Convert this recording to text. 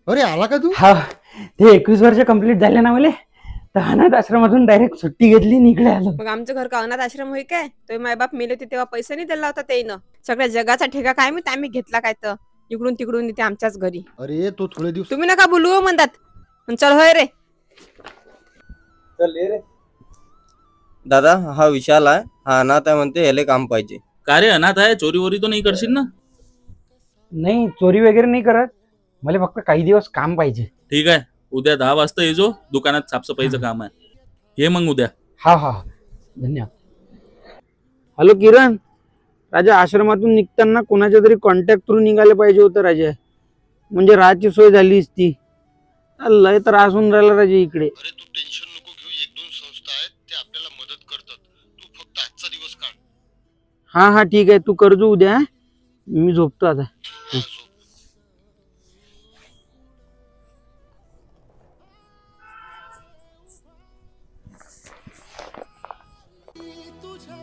अरे आला का तू? हा, ते 21 वर्ष कंप्लीट झाले ना मले, तर अनाथ आश्रमातून डायरेक्ट सुट्टी घेतली आणि इकडे आलो. मग आमचं घर का अनाथ आश्रम होई काय? तो मायबाप मेले होते तेव्हा पैसा नाही दिला होता त्यानं. सगळ्या जगाचा ठेका काय मी आम्ही घेतला काय तर इकडून तिकडून इथे आमच्याच घरी. अरे तो थोडे दिवस तुम्ही नका बोलू म्हणतात. चल होय रे. चल ये रे. दादा हा विशाल आहे, हा अनाथ आहे म्हणते, याले काम पाहिजे. का रे अनाथ आहे, चोरी वोरी तो नाही करशील ना? नाही, चोरी वगैरे नाही करत, मला फक्त काही दिवस काम पाहिजे. ठीक आहे, उद्या 10 वाजता येजो, दुकानात साफसफाईचं काम आहे. ये मग उद्या. हा हा, धन्यवाद. हॅलो किरण, राजा आश्रमातून निघताना कोणाच्या तरी कॉन्टॅक्ट थ्रू निघाले पाहिजे होतं राजा, म्हणजे राहायची सोय झाली असती. लय त्रास होऊन राहिला राजा इकडे. अरे तू टेन्शन नको घेऊ, एक दोन संस्था आहेत ते आपल्याला मदत करतात. तू फक्त आजचा दिवस काढ. हा हा ठीक आहे, तू करजो उद्या. मी झोपतो आता. तुझ्या